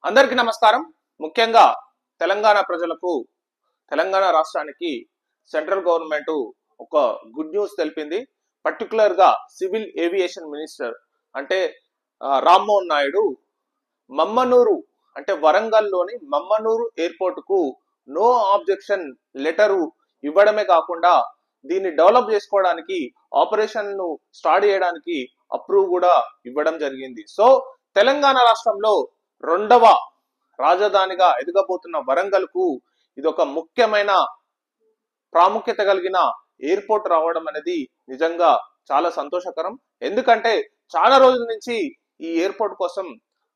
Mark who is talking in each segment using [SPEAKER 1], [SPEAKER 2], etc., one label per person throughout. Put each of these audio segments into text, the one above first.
[SPEAKER 1] అందరికీ నమస్కారం. ముఖ్యంగా తెలంగాణ ప్రజలకు, తెలంగాణ రాష్ట్రానికి సెంట్రల్ గవర్నమెంట్ ఒక గుడ్ న్యూస్ తెలిపింది. పర్టికులర్ గా సివిల్ ఏవియేషన్ మినిస్టర్ అంటే రామ్మోహన్ నాయుడు మమ్మనూరు అంటే వరంగల్లోని మమ్మనూరు ఎయిర్పోర్ట్ కు నో ఆబ్జెక్షన్ లెటరు ఇవ్వడమే కాకుండా దీన్ని డెవలప్ చేసుకోవడానికి ఆపరేషన్ ను స్టార్ట్ చేయడానికి అప్రూవ్ కూడా ఇవ్వడం జరిగింది. సో తెలంగాణ రాష్ట్రంలో రెండవ రాజధానిగా ఎదగబోతున్న వరంగల్ కు ఇది ఒక ముఖ్యమైన ప్రాముఖ్యత కలిగిన ఎయిర్పోర్ట్ రావడం అనేది నిజంగా చాలా సంతోషకరం. ఎందుకంటే చాలా రోజుల నుంచి ఈ ఎయిర్పోర్ట్ కోసం,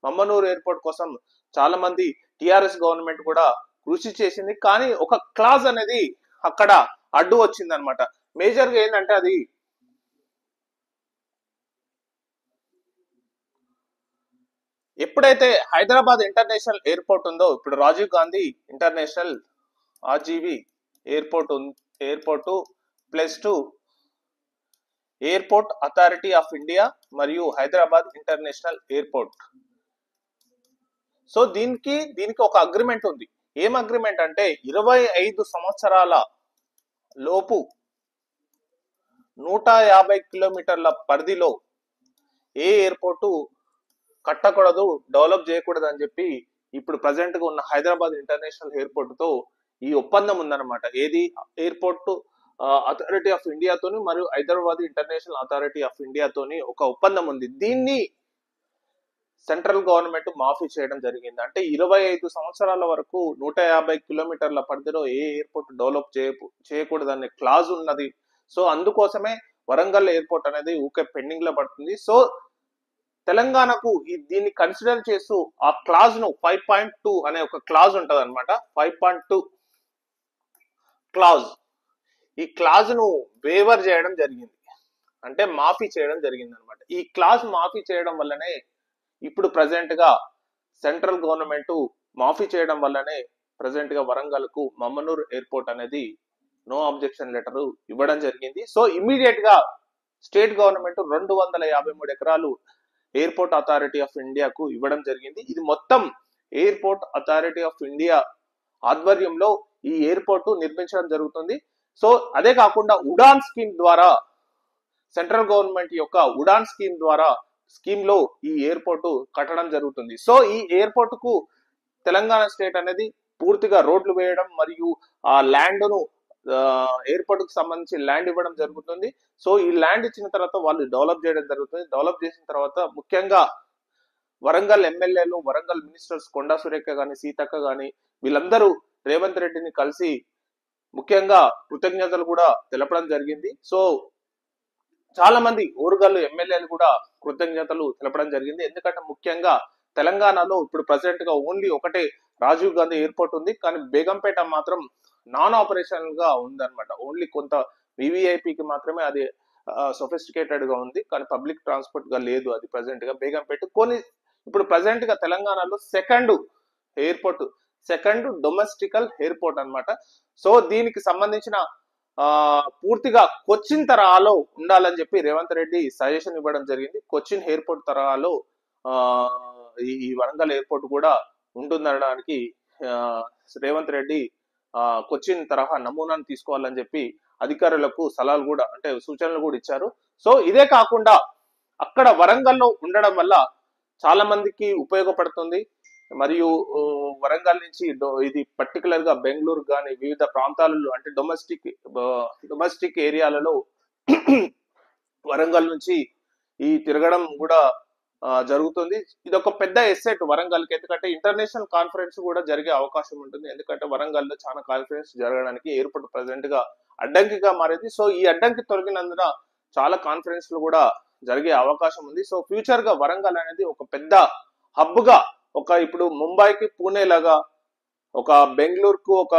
[SPEAKER 1] మమ్మనూరు ఎయిర్పోర్ట్ కోసం చాలా మంది టిఆర్ఎస్ గవర్నమెంట్ కూడా కృషి చేసింది. కానీ ఒక క్లాజ్ అనేది అక్కడ అడ్డు వచ్చింది అనమాట. మేజర్ గా ఏంటంటే అది ఎప్పుడైతే హైదరాబాద్ ఇంటర్నేషనల్ ఎయిర్పోర్ట్ ఉందో, ఇప్పుడు Rajiv Gandhi international RGV airport plus 2 airport authority of India మరియు హైదరాబాద్ ఇంటర్నేషనల్ ఎయిర్పోర్ట్. సో దీనికి ఒక అగ్రిమెంట్ ఉంది. ఏం అగ్రిమెంట్ అంటే 25 సంవత్సరాల లోపు 150 కిలోమీటర్ల పరిధిలో ఏ ఎయిర్పోర్టు కట్టకూడదు, డెవలప్ చేయకూడదు అని చెప్పి ఇప్పుడు ప్రజెంట్ గా ఉన్న హైదరాబాద్ ఇంటర్నేషనల్ ఎయిర్పోర్ట్ తో ఈ ఒప్పందం ఉందన్నమాట. ఏది ఎయిర్పోర్ట్ అథారిటీ ఆఫ్ ఇండియాతోని మరియు హైదరాబాద్ ఇంటర్నేషనల్ అథారిటీ ఆఫ్ ఇండియాతోని ఒక ఒప్పందం ఉంది. దీన్ని సెంట్రల్ గవర్నమెంట్ మాఫీ చేయడం జరిగింది. అంటే 25 సంవత్సరాల వరకు 150 కిలోమీటర్ల పరిధిలో ఏ ఎయిర్పోర్ట్ డెవలప్ చేయకూడదు అనే క్లాజ్ ఉన్నది. సో అందుకోసమే వరంగల్ ఎయిర్పోర్ట్ అనేది ఊకే పెండింగ్ లో పడుతుంది. సో తెలంగాణకు దీన్ని కన్సిడర్ చేస్తూ ఆ క్లాజ్ ను 5.2 అనే ఒక క్లాజ్ ఉంటది అనమాట. 5.2 క్లాజ్, ఈ క్లాజ్ ను వేవర్ చేయడం జరిగింది, అంటే మాఫీ చేయడం జరిగింది అనమాట. ఈ క్లాజ్ మాఫీ చేయడం వల్లనే ఇప్పుడు ప్రజెంట్ గా సెంట్రల్ గవర్నమెంట్ మాఫీ చేయడం వల్లనే ప్రజెంట్ గా వరంగల్ కు మమ్మనూరు ఎయిర్పోర్ట్ అనేది నో ఆబ్జెక్షన్ లెటర్ ఇవ్వడం జరిగింది. సో ఇమీడియట్ గా స్టేట్ గవర్నమెంట్ 253 ఎకరాలు ఎయిర్పోర్ట్ అథారిటీ ఆఫ్ ఇండియాకు ఇవ్వడం జరిగింది. ఇది మొత్తం ఎయిర్పోర్ట్ అథారిటీ ఆఫ్ ఇండియా ఆధ్వర్యంలో ఈ ఎయిర్పోర్ట్ నిర్మించడం జరుగుతుంది. సో అదే కాకుండా ఉడాన్ స్కీమ్ ద్వారా, సెంట్రల్ గవర్నమెంట్ యొక్క ఉడాన్ స్కీమ్ లో ఈ ఎయిర్పోర్ట్ కట్టడం జరుగుతుంది. సో ఈ ఎయిర్పోర్ట్ కు తెలంగాణ స్టేట్ అనేది పూర్తిగా రోడ్లు వేయడం మరియు ఆ ల్యాండ్ ను ఎయిర్పోర్ట్ కు సంబంధించి ల్యాండ్ ఇవ్వడం జరుగుతుంది. సో ఈ ల్యాండ్ ఇచ్చిన తర్వాత వాళ్ళు డెవలప్ చేయడం జరుగుతుంది. డెవలప్ చేసిన తర్వాత ముఖ్యంగా వరంగల్ ఎమ్మెల్యేలు, వరంగల్ మినిస్టర్స్ కొండా సురేఖ గాని, సీతక్క గాని వీళ్ళందరూ రేవంత్ రెడ్డిని కలిసి ముఖ్యంగా కృతజ్ఞతలు కూడా తెలపడం జరిగింది. సో చాలా మంది ఓరుగల్లు ఎమ్మెల్యేలు కూడా కృతజ్ఞతలు తెలపడం జరిగింది. ఎందుకంటే ముఖ్యంగా తెలంగాణలో ఇప్పుడు ప్రజెంట్ గా ఓన్లీ ఒకటే రాజీవ్ గాంధీ ఎయిర్పోర్ట్ ఉంది. కానీ బేగంపేట మాత్రం నాన్ ఆపరేషనల్ గా ఉందన్నమాట. ఓన్లీ కొంత వివిఐపికి మాత్రమే అది సొఫిస్టికేటెడ్ గా ఉంది, కానీ పబ్లిక్ ట్రాన్స్పోర్ట్ గా లేదు అది ప్రజెంట్ గా. బేగంపేట ఇప్పుడు ప్రజెంట్ గా తెలంగాణలో సెకండ్ డొమెస్టికల్ ఎయిర్పోర్ట్ అన్నమాట. సో దీనికి సంబంధించిన పూర్తిగా కొచ్చిన్ తరహాలో ఉండాలని చెప్పి రేవంత్ రెడ్డి సజెషన్ ఇవ్వడం జరిగింది. కొచ్చిన్ ఎయిర్పోర్ట్ తరహాలో ఈ వరంగల్ ఎయిర్పోర్ట్ కూడా ఉంటుందనడానికి రేవంత్ రెడ్డి కొచ్చిన్ తరహా నమూనాను తీసుకోవాలని చెప్పి అధికారులకు సలహాలు కూడా, అంటే సూచనలు కూడా ఇచ్చారు. సో ఇదే కాకుండా అక్కడ వరంగల్లో ఉండడం వల్ల చాలా మందికి ఉపయోగపడుతుంది. మరియు వరంగల్ నుంచి ఇది పర్టికులర్ గా బెంగళూరు కానీ వివిధ ప్రాంతాలలో, అంటే డొమెస్టిక్ ఏరియాలలో వరంగల్ నుంచి ఈ తిరగడం కూడా జరుగుతుంది. ఇది ఒక పెద్ద ఎసెట్ వరంగల్ కి. ఎందుకంటే ఇంటర్నేషనల్ కాన్ఫరెన్స్ కూడా జరిగే అవకాశం ఉంటుంది. ఎందుకంటే వరంగల్ లో చాలా కాన్ఫరెన్స్ జరగడానికి ఎయిర్పోర్ట్ ప్రజెంట్ గా అడ్డంకిగా మారేది. సో ఈ అడ్డంకి తొలగినందున చాలా కాన్ఫరెన్స్ లు కూడా జరిగే అవకాశం ఉంది. సో ఫ్యూచర్ గా వరంగల్ అనేది ఒక పెద్ద హబ్ గా, ఒక ఇప్పుడు ముంబైకి పూణే లాగా, ఒక బెంగళూరుకు ఒక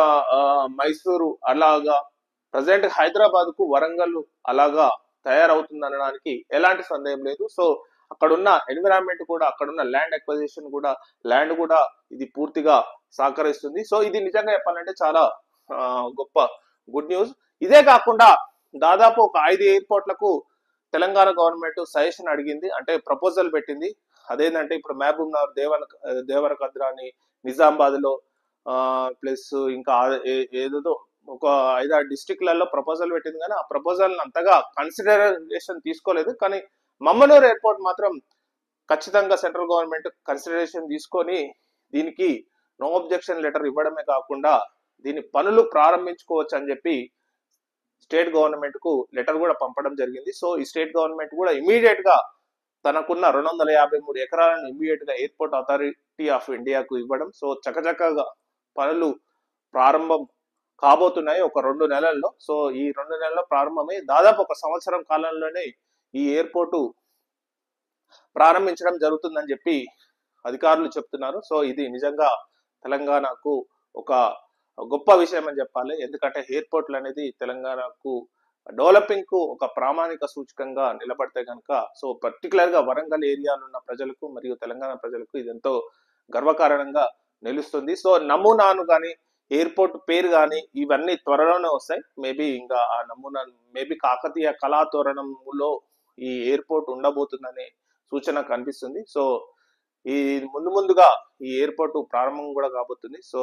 [SPEAKER 1] మైసూరు అలాగా, ప్రజెంట్ హైదరాబాద్ కు వరంగల్ అలాగా తయారవుతుంది అనడానికి ఎలాంటి సందేహం లేదు. సో అక్కడున్న ఎన్విరాన్మెంట్ కూడా, అక్కడున్న ల్యాండ్ అక్విజిషన్ కూడా, ల్యాండ్ కూడా ఇది పూర్తిగా సహకరిస్తుంది. సో ఇది నిజంగా చెప్పాలంటే చాలా గొప్ప గుడ్ న్యూస్. ఇదే కాకుండా దాదాపు ఒక 5 ఎయిర్పోర్ట్లకు తెలంగాణ గవర్నమెంట్ సజెషన్ అడిగింది, అంటే ప్రపోజల్ పెట్టింది. అదేంటంటే ఇప్పుడు మహబూబ్ నగర్, దేవరకద్రాని, నిజామాబాద్ లో ప్లస్ ఇంకా ఏదో ఒక 5-6 డిస్టిక్లలో ప్రపోజల్ పెట్టింది, కానీ ఆ ప్రపోజల్ అంతగా కన్సిడరేషన్ తీసుకోలేదు. కానీ మమ్మనూరు ఎయిర్పోర్ట్ మాత్రం ఖచ్చితంగా సెంట్రల్ గవర్నమెంట్ కన్సిడరేషన్ తీసుకొని దీనికి నో అబ్జెక్షన్ లెటర్ ఇవ్వడమే కాకుండా దీని పనులు ప్రారంభించుకోవచ్చు అని చెప్పి స్టేట్ గవర్నమెంట్ కు లెటర్ కూడా పంపడం జరిగింది. సో ఈ స్టేట్ గవర్నమెంట్ కూడా ఇమీడియట్ గా తనకున్న 253 ఎకరాలను ఇమీడియట్ గా ఎయిర్పోర్ట్ అథారిటీ ఆఫ్ ఇండియాకు ఇవ్వడం. సో చకచకగా పనులు ప్రారంభం కాబోతున్నాయి ఒక 2 నెలల్లో. సో ఈ 2 నెలల్లో ప్రారంభమై దాదాపు ఒక సంవత్సరం కాలంలోనే ఈ ఎయిర్పోర్టు ప్రారంభించడం జరుగుతుందని చెప్పి అధికారులు చెప్తున్నారు. సో ఇది నిజంగా తెలంగాణకు ఒక గొప్ప విషయం అని చెప్పాలి. ఎందుకంటే ఎయిర్పోర్ట్లు అనేది తెలంగాణకు డెవలపింగ్ కు ఒక ప్రామాణిక సూచకంగా నిలబడితే కనుక, సో పర్టికులర్ గా వరంగల్ ఏరియాలో ఉన్న ప్రజలకు మరియు తెలంగాణ ప్రజలకు ఇది ఎంతో గర్వకారణంగా నిలుస్తుంది. సో నమూనాను కానీ ఎయిర్పోర్ట్ పేరు కానీ ఇవన్నీ త్వరలోనే వస్తాయి. మేబీ ఇంకా ఆ నమూనా మేబీ కాకతీయ కళాతోరణంలో ఈ ఎయిర్పోర్ట్ ఉండబోతుందనే సూచన కనిపిస్తుంది. సో ఈ ముందుగా ఈ ఎయిర్పోర్ట్ ప్రారంభం కూడా కాబోతుంది. సో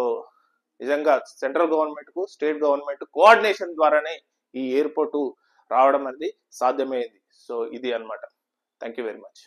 [SPEAKER 1] నిజంగా సెంట్రల్ గవర్నమెంట్ కు స్టేట్ గవర్నమెంట్ కోఆర్డినేషన్ ద్వారానే ఈ ఎయిర్పోర్ట్ రావడం అనేది సాధ్యమైంది. సో ఇది అన్నమాట. Thank you very much.